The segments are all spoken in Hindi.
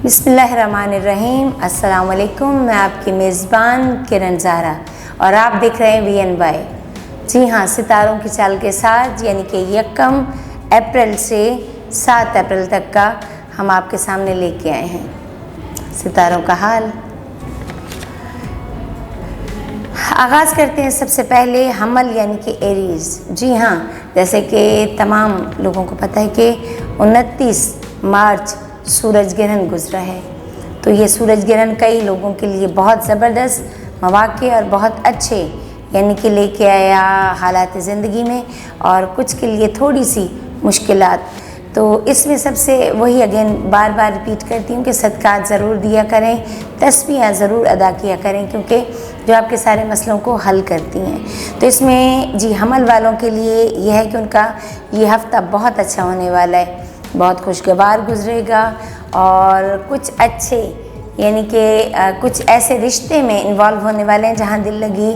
बिस्मिल्लाहिर्रहमानिर्रहीम। अस्सलाम वालेकुम। मैं आपकी मेज़बान किरण ज़ारा और आप देख रहे हैं VNY। जी हाँ, सितारों की चाल के साथ यानी कि 1 अप्रैल से 7 अप्रैल तक का हम आपके सामने लेके आए हैं सितारों का हाल। आगाज़ करते हैं सबसे पहले हमल यानी कि एरीज़। जी हाँ, जैसे कि तमाम लोगों को पता है कि 29 मार्च सूरज ग्रहण गुजरा है, तो ये सूरज ग्रहण कई लोगों के लिए बहुत ज़बरदस्त मौक़े और बहुत अच्छे यानी कि लेके आया हालात ज़िंदगी में, और कुछ के लिए थोड़ी सी मुश्किलात। तो इसमें सबसे वही अगेन बार बार रिपीट करती हूँ कि सदक़ात ज़रूर दिया करें, तस्बीह ज़रूर अदा किया करें, क्योंकि जो आपके सारे मसलों को हल करती हैं। तो इसमें जी हमल वालों के लिए यह है कि उनका ये हफ़्ता बहुत अच्छा होने वाला है, बहुत खुशगवार गुजरेगा और कुछ अच्छे यानी कि कुछ ऐसे रिश्ते में इन्वॉल्व होने वाले हैं जहाँ दिल लगी,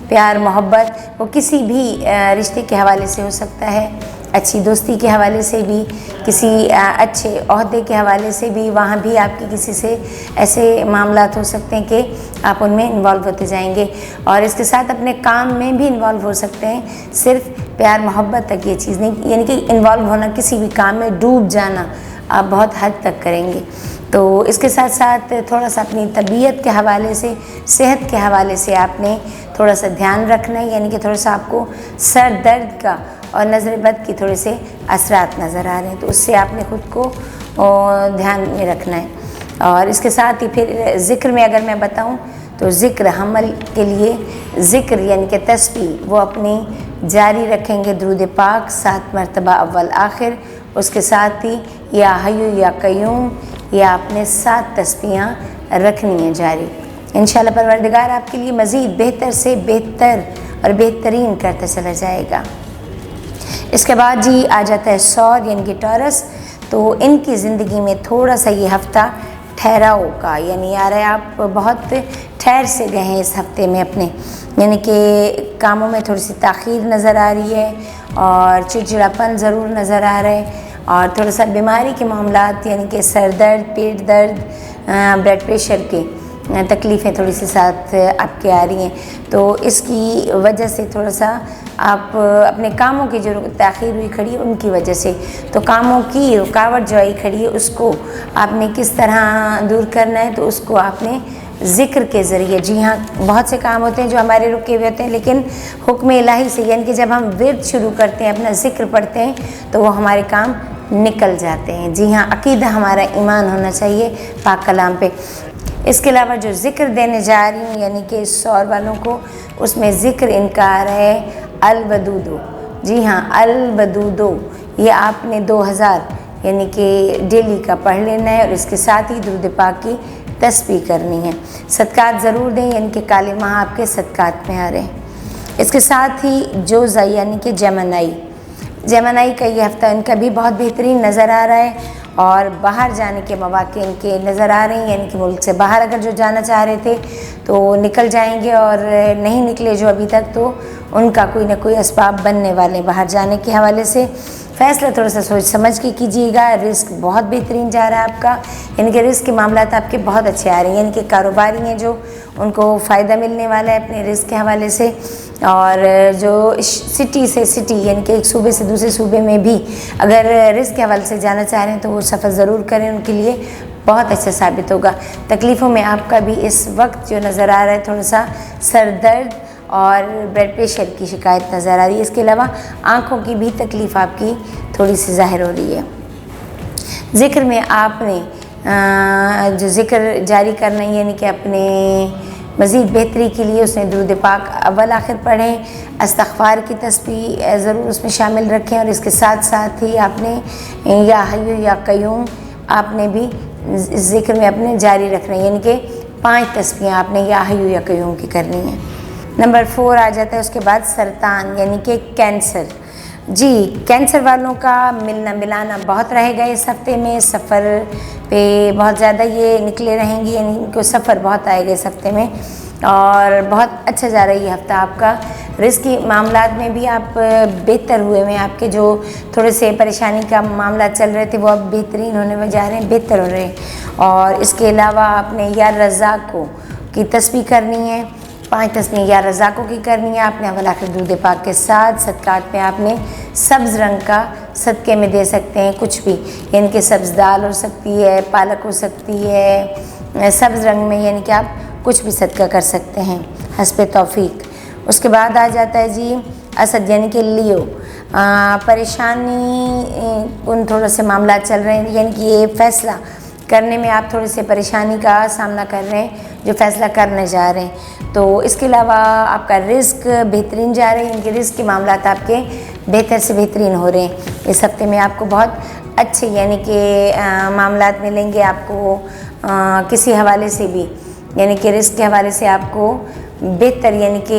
प्यार, मोहब्बत, वो किसी भी रिश्ते के हवाले से हो सकता है, अच्छी दोस्ती के हवाले से भी, किसी अच्छे ओहदे के हवाले से भी, वहाँ भी आपकी किसी से ऐसे मामलात हो सकते हैं कि आप उनमें इन्वॉल्व होते जाएंगे। और इसके साथ अपने काम में भी इन्वॉल्व हो सकते हैं, सिर्फ प्यार मोहब्बत तक ये चीज़ नहीं, यानी कि इन्वॉल्व होना, किसी भी काम में डूब जाना आप बहुत हद तक करेंगे। तो इसके साथ साथ थोड़ा सा अपनी तबीयत के हवाले से, सेहत के हवाले से आपने थोड़ा सा ध्यान रखना है, यानी कि थोड़ा सा आपको सर दर्द का और नज़र बद की थोड़े से असरात नज़र आ रहे हैं, तो उससे आपने ख़ुद को ध्यान में रखना है। और इसके साथ ही फिर ज़िक्र में अगर मैं बताऊं तो ज़िक्र हमल के लिए ज़िक्र यानी कि तस्बीह वो अपनी जारी रखेंगे, दुरूद पाक 7 मरतबा अव्वल आखिर। उसके साथ ही या हय्यू या क़य्यूम या आपने 7 तस्बीहां रखनी है जारी। इंशाअल्लाह परवरदिगार आपके लिए मज़ीद बेहतर से बेहतर और बेहतरीन करता चला जाएगा। इसके बाद जी आ जाता है सौर यानी कि टॉरस। तो इनकी ज़िंदगी में थोड़ा सा ये हफ़्ता ठहराव का यानी आ रहा है, आप बहुत ठहर से गए हैं इस हफ्ते में अपने, यानी कि कामों में थोड़ी सी ताख़ीर नज़र आ रही है और चिड़चिड़ापन ज़रूर नज़र आ रहा है, और थोड़ा सा बीमारी के मामलात यानी कि सर दर्द, पेट दर्द, ब्लड प्रेशर के तकलीफ़ें थोड़ी सी साथ आपके आ रही हैं। तो इसकी वजह से थोड़ा सा आप अपने कामों की जो ताख़ीर हुई खड़ी है उनकी वजह से, तो कामों की रुकावट जो आई खड़ी है उसको आपने किस तरह दूर करना है, तो उसको आपने ज़िक्र के ज़रिए, जी हाँ, बहुत से काम होते हैं जो हमारे रुके हुए होते हैं, लेकिन हुक्म इलाही से यानी कि जब हम विर्द शुरू करते हैं, अपना ज़िक्र पढ़ते हैं, तो वो हमारे काम निकल जाते हैं। जी हाँ, अक़ीदा हमारा ईमान होना चाहिए पाक कलाम पे। इसके अलावा जो ज़िक्र देने जा रही हूँ यानी कि सौर वालों को, उसमें ज़िक्र इनका आ रहा है अल-वदूदो। जी हाँ, अल-वदूदो ये आपने 2000 यानी कि डेली का पढ़ लेना है, और इसके साथ ही दुरूद पाक की तस्बीह करनी है। सदक़ात ज़रूर दें, यानी कि काले माह आपके सदक़ात में आ रहे हैं। इसके साथ ही जोज़ा यानी कि जेमिनी का ये हफ़्ता इनका भी बहुत बेहतरीन नज़र आ रहा है, और बाहर जाने के मौक़े इनके नज़र आ रहे हैं, यानी कि मुल्क से बाहर अगर जो जाना चाह रहे थे तो निकल जाएंगे, और नहीं निकले जो अभी तक तो उनका कोई ना कोई असबाब बनने वाले बाहर जाने के हवाले से। फ़ैसला थोड़ा सा सोच समझ के कीजिएगा। रिस्क बहुत बेहतरीन जा रहा है आपका, यानी कि रिस्क के मामलात आपके बहुत अच्छे आ रहे हैं, यानी कि कारोबारी हैं जो उनको फ़ायदा मिलने वाला है अपने रिस्क के हवाले से। और जो सिटी से सिटी यानी कि एक सूबे से दूसरे सूबे में भी अगर रिस्क के हवाले से जाना चाह रहे हैं तो वो सफ़र ज़रूर करें, उनके लिए बहुत अच्छा साबित होगा। तकलीफ़ों में आपका भी इस वक्त जो नज़र आ रहा है थोड़ा सा सर दर्द और ब्लड प्रेशर की शिकायत नज़र आ रही है। इसके अलावा आँखों की भी तकलीफ़ आपकी थोड़ी सी ज़ाहिर हो रही है। ज़िक्र में आपने जो ज़िक्र जारी करना है यानी कि अपने मज़ीद बेहतरी के लिए उसमें दुरूद पाक अव्वल आखिर पढ़ें, इस्तिग़फ़ार की तस्बीह ज़रूर उसमें शामिल रखें, और इसके साथ साथ ही आपने या हय्यू या क़य्यूम आपने भी ज़िक्र में अपने जारी रखना है, यानी कि 5 तस्बीहें आपने या हय्यू या क़य्यूम की करनी है। नंबर 4 आ जाता है उसके बाद सरतान यानी कि कैंसर। जी, कैंसर वालों का मिलना मिलाना बहुत रहेगा इस हफ्ते में, सफ़र पे बहुत ज़्यादा ये निकले रहेंगी, यानी इनको सफ़र बहुत आएगा इस हफ्ते में। और बहुत अच्छा जा रहा है ये हफ़्ता आपका। रिस्क की मामलात में भी आप बेहतर हुए हैं। आपके जो थोड़े से परेशानी का मामला चल रहे थे वो अब बेहतरीन होने जा रहे हैं, बेहतर हो रहे हैं। और इसके अलावा आपने या रज़ाक को की तस्बीह करनी है, 5 तस्बीह या रज़ाकों की करनी है। आपने अवल आखिर दूध पाक के साथ सदक़ात में आपने सब्ज़ रंग का सदक़े में दे सकते हैं कुछ भी, यानी कि सब्ज़ दाल हो सकती है, पालक हो सकती है, सब्ज़ रंग में यानी कि आप कुछ भी सदका कर सकते हैं हस्बे तौफीक। उसके बाद आ जाता है जी असद यानी कि लियो, परेशानी उन थोड़े से मामला चल रहे हैं, यानी कि ये फ़ैसला करने में आप थोड़े से परेशानी का सामना कर रहे हैं जो फ़ैसला करने जा रहे हैं। तो इसके अलावा आपका रिस्क बेहतरीन जा रहे हैं, इनके रिस्क के मामलात आपके बेहतर से बेहतरीन हो रहे हैं। इस हफ्ते में आपको बहुत अच्छे यानी कि मामलात मिलेंगे आपको, किसी हवाले से भी यानी कि रिस्क के हवाले से आपको बेहतर यानी कि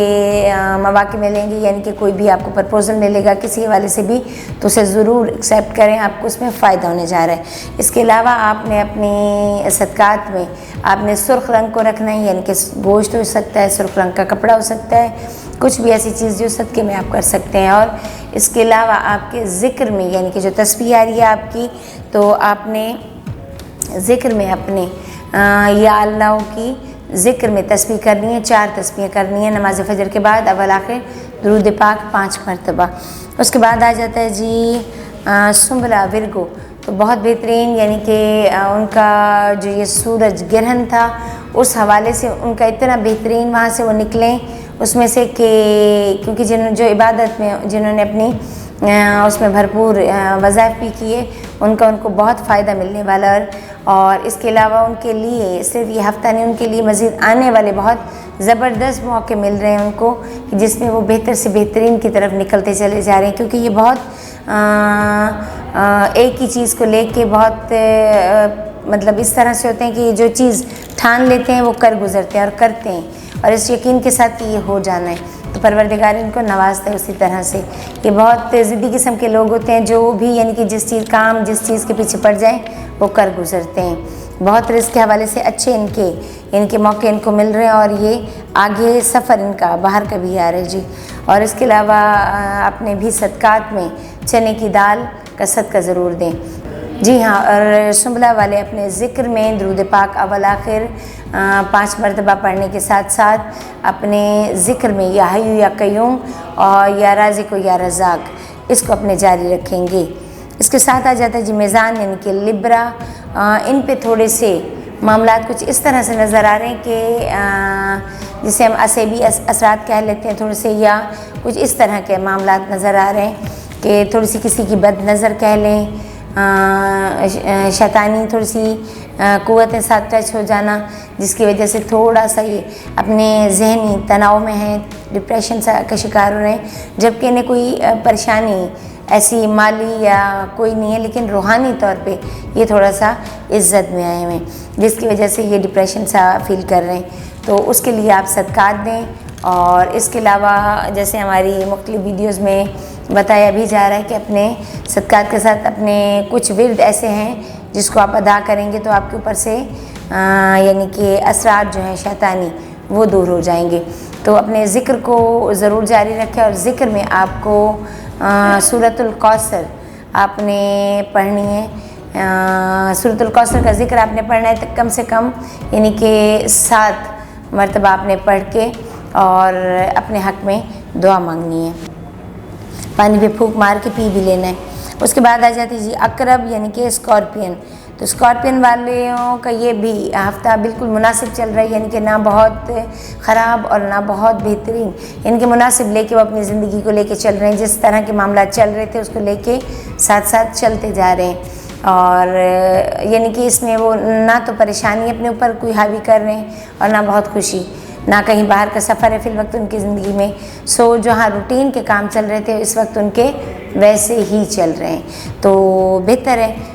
मौक़े मिलेंगे, यानी कि कोई भी आपको प्रपोज़ल मिलेगा किसी हवाले से भी तो उसे ज़रूर एक्सेप्ट करें, आपको उसमें फ़ायदा होने जा रहा है। इसके अलावा आपने अपनी सदक़ात में आपने सुर्ख़ रंग को रखना है, यानी कि गोश्त हो सकता है, सुर्ख़ रंग का कपड़ा हो सकता है, कुछ भी ऐसी चीज़ जो सदक़े में आप कर सकते हैं। और इसके अलावा आपके ज़िक्र में यानी कि जो तस्बीह आ रही है आपकी, तो आपने ज़िक्र में अपने या अल्लाह की ज़िक्र में तस्बीह करनी है, 4 तस्बीह करनी है नमाज फ़जर के बाद, अवल आखिर दुरूद पाक 5 मरतबा। उसके बाद आ जाता है जी सुंबला विरगो, तो बहुत बेहतरीन यानी कि उनका जो ये सूरज ग्रहण था उस हवाले से उनका इतना बेहतरीन वहाँ से वो निकलें उसमें से कि क्योंकि जो इबादत में जिन्होंने अपनी उसमें भरपूर वज़ाइफ भी किए उनको बहुत फ़ायदा मिलने वाला है। और इसके अलावा उनके लिए सिर्फ ये हफ़्ता नहीं, उनके लिए मज़ीद आने वाले बहुत ज़बरदस्त मौके मिल रहे हैं उनको, जिसमें वो बेहतर से बेहतरीन की तरफ निकलते चले जा रहे हैं। क्योंकि ये बहुत एक ही चीज़ को लेके बहुत मतलब इस तरह से होते हैं कि जो चीज़ ठान लेते हैं वो कर गुज़रते हैं और करते हैं, और इस यकीन के साथ कि ये हो जाना है, तो परवरदिगार इनको नवाजता है उसी तरह से। ये बहुत ज़िद्दी किस्म के लोग होते हैं जो भी यानी कि जिस चीज़ के पीछे पड़ जाएं वो कर गुज़रते हैं। बहुत रिस्क के हवाले से अच्छे इनके मौके इनको मिल रहे हैं, और ये आगे सफ़र इनका बाहर का भी आ रहा है जी। और इसके अलावा अपने भी सदक़ात में चने की दाल का सदका ज़रूर दें जी हाँ। और सुंबला वाले अपने ज़िक्र में दुरूद पाक अवल आखिर 5 मरतबा पढ़ने के साथ साथ अपने ज़िक्र में या हय्यू या क़य्यूम और या राज़िक़ या रज़ाक़ इसको अपने जारी रखेंगे। इसके साथ आ जाता है जी मीज़ान यानी कि लिब्रा, इन पे थोड़े से मामलात कुछ इस तरह से नज़र आ रहे हैं कि जिसे हम असेबी असरात कह लेते हैं थोड़े से, या कुछ इस तरह के मामलात नज़र आ रहे हैं कि थोड़ी सी किसी की बद नज़र कह लें, शैतानी थोड़ी सी क़ुव्वतें साथ टच हो जाना, जिसकी वजह से थोड़ा सा ये अपने ज़हनी तनाव में है, डिप्रेशन का शिकार हो रहे हैं, जबकि इन्हें कोई परेशानी ऐसी माली या कोई नहीं है, लेकिन रूहानी तौर पे ये थोड़ा सा इज़्ज़त में आए हुए हैं, जिसकी वजह से ये डिप्रेशन सा फील कर रहे हैं। तो उसके लिए आप सदक़ात दें। और इसके अलावा जैसे हमारी मुख्तलिफ़ वीडियोज़ में बताया भी जा रहा है कि अपने सदक़ात के साथ अपने कुछ विर्द ऐसे हैं जिसको आप अदा करेंगे तो आपके ऊपर से यानी कि असरात जो हैं शैतानी वो दूर हो जाएंगे। तो अपने ज़िक्र को ज़रूर जारी रखें, और ज़िक्र में आपको सूरतुल कौसर आपने पढ़नी है। सूरतुल कौसर का ज़िक्र आपने पढ़ना है कम से कम यानी कि 7 मरतबा आपने पढ़ के और अपने हक़ में दुआ मांगनी है, पानी पे फूंक मार के पी भी लेना है। उसके बाद आ जाती है जी अकरब यानी कि स्कॉर्पियन। तो स्कॉर्पियन वालों का ये भी हफ़्ता बिल्कुल मुनासिब चल रहा है, यानी कि ना बहुत ख़राब और ना बहुत बेहतरीन, यानी कि मुनासिब लेके वो अपनी ज़िंदगी को लेके चल रहे हैं। जिस तरह के मामला चल रहे थे उसको लेके साथ साथ चलते जा रहे हैं, और यानी कि इसमें वो ना तो परेशानी अपने ऊपर कोई हावी कर रहे हैं और ना बहुत खुशी, ना कहीं बाहर का सफ़र है फिल वक्त उनकी ज़िंदगी में। सो जहाँ रूटीन के काम चल रहे थे इस वक्त उनके वैसे ही चल रहे हैं, तो बेहतर है।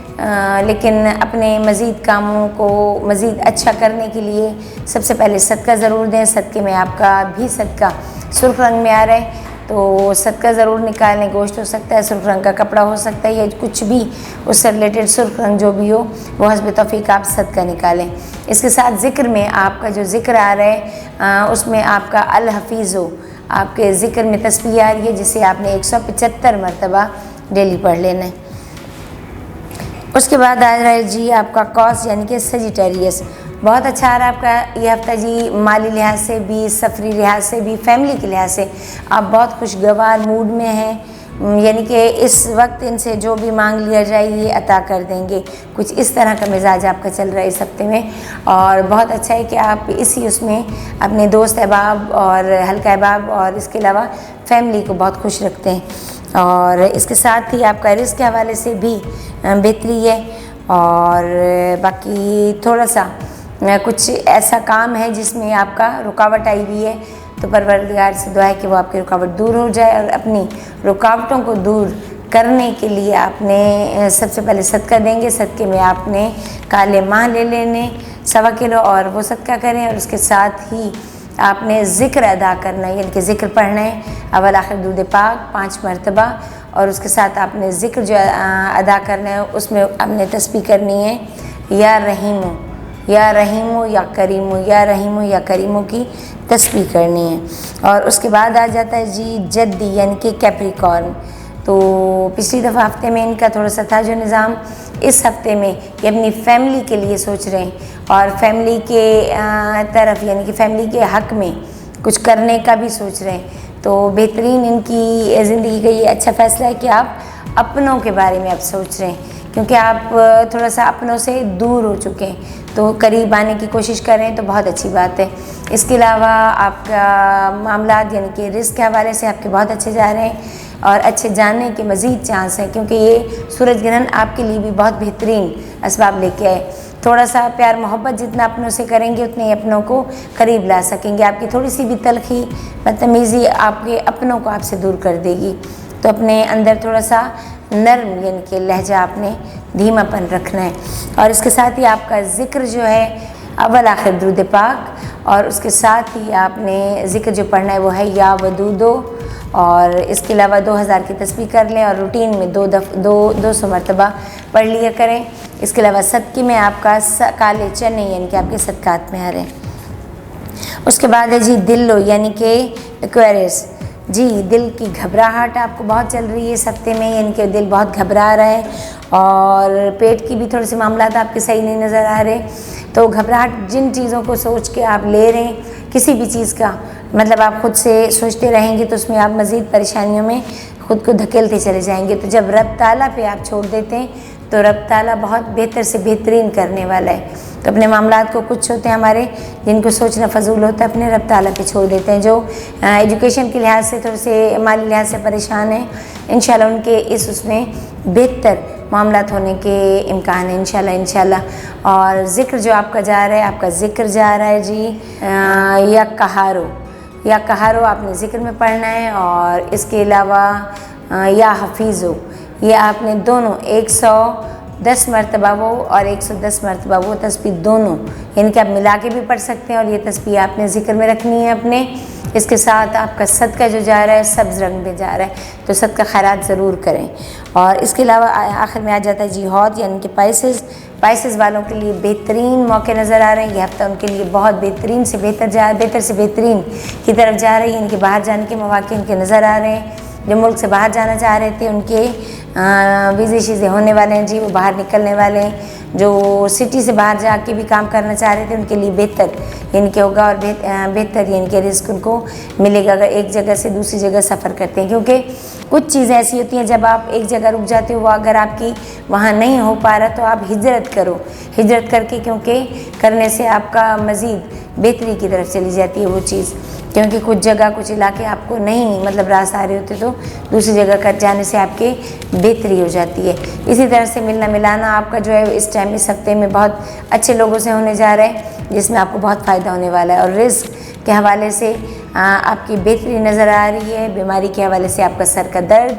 लेकिन अपने मज़ीद कामों को मज़ीद अच्छा करने के लिए सबसे पहले सदका ज़रूर दें। सदक़े में आपका भी सदका सुर्ख रंग में आ रहा है, तो सदका ज़रूर निकालें। गोश्त हो सकता है, सुर्ख रंग का कपड़ा हो सकता है, या कुछ भी उससे रिलेटेड सुर्ख रंग जो भी हो वो हस्ब तौफीक आप सदका निकालें। इसके साथ ज़िक्र में आपका जो ज़िक्र आ रहा है उसमें आपका अल हफीज़ हो, आपके ज़िक्र में तस्बीह आ रही है जिसे आपने 175 मरतबा डेली पढ़ लेना है। उसके बाद आ रहा है जी आपका कॉस यानी कि सजिटेरियस। बहुत अच्छा आ रहा है आपका ये हफ्ता जी, माली लिहाज से भी, सफरी लिहाज से भी, फैमिली के लिहाज से आप बहुत खुशगवार मूड में हैं, यानी कि इस वक्त इनसे जो भी मांग लिया जाए ये अता कर देंगे। कुछ इस तरह का मिजाज आपका चल रहा है इस हफ्ते में, और बहुत अच्छा है कि आप इसी उसमें अपने दोस्त अहबाब और हल्का अहबाब और इसके अलावा फैमिली को बहुत खुश रखते हैं। और इसके साथ ही आपका रिस्क के हवाले से भी बेहतरी है। और बाकी थोड़ा सा कुछ ऐसा काम है जिसमें आपका रुकावट आई हुई है, तो परवरदिगार से दुआ है कि वो आपकी रुकावट दूर हो जाए। और अपनी रुकावटों को दूर करने के लिए आपने सबसे पहले सदका देंगे। सदके में आपने काले माह ले लेने 1.25 किलो और वो सदका करें। और उसके साथ ही आपने ज़िक्र अदा करना है, यानी कि ज़िक्र पढ़ना है अवल आखिर दूध पाक 5 मरतबा। और उसके साथ आपने ज़िक्र जो अदा करना है उसमें आपने तस्बीह करनी है या रहीमो या रहीमो या करीमो, या रहीमो या करीमो की तस्बीह करनी है। और उसके बाद आ जाता है जी जद्दी यानी कि कैप्रिकॉर्न। तो पिछली दफ़ा हफ्ते में इनका थोड़ा सा था जो निज़ाम, इस हफ्ते में ये अपनी फैमिली के लिए सोच रहे हैं और फैमिली के तरफ यानी कि फैमिली के हक़ में कुछ करने का भी सोच रहे हैं। तो बेहतरीन इनकी ज़िंदगी का ये अच्छा फ़ैसला है कि आप अपनों के बारे में आप सोच रहे हैं, क्योंकि आप थोड़ा सा अपनों से दूर हो चुके हैं, तो करीब आने की कोशिश कर रहे हैं, तो बहुत अच्छी बात है। इसके अलावा आपका मामलात यानी कि रिस्क के हवाले से आपके बहुत अच्छे जा रहे हैं और अच्छे जानने के मज़ीद चांस हैं, क्योंकि ये सूरज ग्रहण आपके लिए भी बहुत बेहतरीन असबाब लेके आए। थोड़ा सा प्यार मोहब्बत जितना अपनों से करेंगे उतने ही अपनों को करीब ला सकेंगे। आपकी थोड़ी सी भी तलखी बदतमीज़ी आपके अपनों को आपसे दूर कर देगी। तो अपने अंदर थोड़ा सा नर्म यानी कि लहजा आपने धीमापन रखना है। और इसके साथ ही आपका ज़िक्र जो है अव्वल आखिर दुरूद पाक, और उसके साथ ही आपने ज़िक्र जो पढ़ना है वो है या वदूदो। और इसके अलावा 2000 की तस्बीह कर लें और रूटीन में 200 मरतबा पढ़ लिया करें। इसके अलावा सदक़े में आपका काले चने यानी कि आपके सदक़ात में आ रहे हैं। उसके बाद है जी दिल्लो यानी कि एक्वेरियस जी, दिल की घबराहट आपको बहुत चल रही है इस हफ्ते में, यानी कि दिल बहुत घबरा रहा है और पेट की भी थोड़े से मामलात आपके सही नहीं नज़र आ रहे। तो घबराहट जिन चीज़ों को सोच के आप ले रहे हैं, किसी भी चीज़ का मतलब आप खुद से सोचते रहेंगे तो उसमें आप मज़ीद परेशानियों में ख़ुद को धकेलते चले जाएंगे। तो जब रब ताला पे आप छोड़ देते हैं तो रब ताला बहुत बेहतर से बेहतरीन करने वाला है। तो अपने मामलात को कुछ होते हैं हमारे जिनको सोचना फजूल होता है, अपने रब ताला पे छोड़ देते हैं। जो एजुकेशन के लिहाज से थोड़े से माली लिहाज से परेशान हैं, इंशाल्लाह उनके इस उसमें बेहतर मामलात होने के इम्कान है इंशाल्लाह। और ज़िक्र जो आपका जा रहा है, आपका ज़िक्र जा रहा है जी या कहारो आपने ज़िक्र में पढ़ना है। और इसके अलावा या हफीज़ो, ये आपने दोनों 110 मरतबा वो और 110 मरतबा वो तस्बीह दोनों यानी कि आप मिला के भी पढ़ सकते हैं। और ये तस्बीह आपने ज़िक्र में रखनी है अपने। इसके साथ आपका सदका जो जा रहा है सब्ज़ रंग में जा रहा है, तो सदका खैरात ज़रूर करें। और इसके अलावा आखिर में आ जाता है जी हौत यानी कि पाइसेस वालों के लिए बेहतरीन मौके नज़र आ रहे हैं। ये हफ्ता उनके लिए बहुत बेहतर से बेहतरीन की तरफ जा रही है, यानी कि बाहर जाने के मौके उनके नज़र आ रहे हैं। जो मुल्क से बाहर जाना चाह रहे थे उनके वीज़े शीज़े होने वाले हैं जी, वो बाहर निकलने वाले हैं। जो सिटी से बाहर जाके भी काम करना चाह रहे थे उनके लिए बेहतर यानी कि होगा और बेहतर यानी कि रिस्क उनको मिलेगा अगर एक जगह से दूसरी जगह सफ़र करते हैं। क्योंकि कुछ चीज़ें ऐसी होती हैं जब आप एक जगह रुक जाते हो, वो अगर आपकी वहाँ नहीं हो पा रहा तो आप हिजरत करो। हिजरत करके क्योंकि करने से आपका मज़ीद बेहतरी की तरफ चली जाती है वो चीज़, क्योंकि कुछ जगह कुछ इलाके आपको नहीं मतलब रास्ते आ रहे होते तो दूसरी जगह कर जाने से आपके बेहतरी हो जाती है। इसी तरह से मिलना मिलाना आपका जो है इस टाइम इस हफ्ते में बहुत अच्छे लोगों से होने जा रहा है, जिसमें आपको बहुत फ़ायदा होने वाला है। और रिस्क के हवाले से आपकी बेहतरी नज़र आ रही है। बीमारी के हवाले से आपका सर का दर्द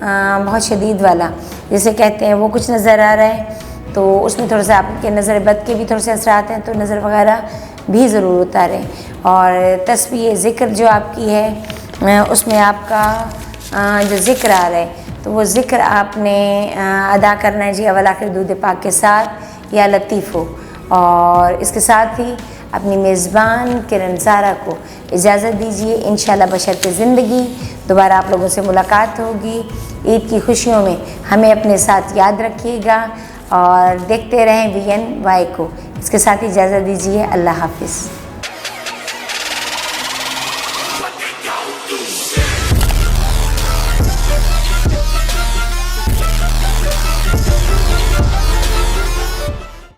बहुत शदीद वाला जिसे कहते हैं वो कुछ नज़र आ रहा है, तो उसमें थोड़ा सा आपके नज़र बद के भी थोड़े से असरात हैं, तो नज़र वगैरह भी ज़रूर उतारें। और तस्बीह ज़िक्र जो आपकी है उसमें आपका जो ज़िक्र आ रहा है तो वो ज़िक्र आपने अदा करना है जी अवल आखिर दूध पाक के साथ या लतीफ़ो। और इसके साथ ही अपनी मेज़बान किरण ज़ारा को इजाज़त दीजिए। इंशाल्लाह बशर्ते ज़िंदगी दोबारा आप लोगों से मुलाकात होगी। ईद की खुशियों में हमें अपने साथ याद रखिएगा और देखते रहें VNY को। इसके साथ इजाज़त दीजिए। अल्लाह हाफ़िज़।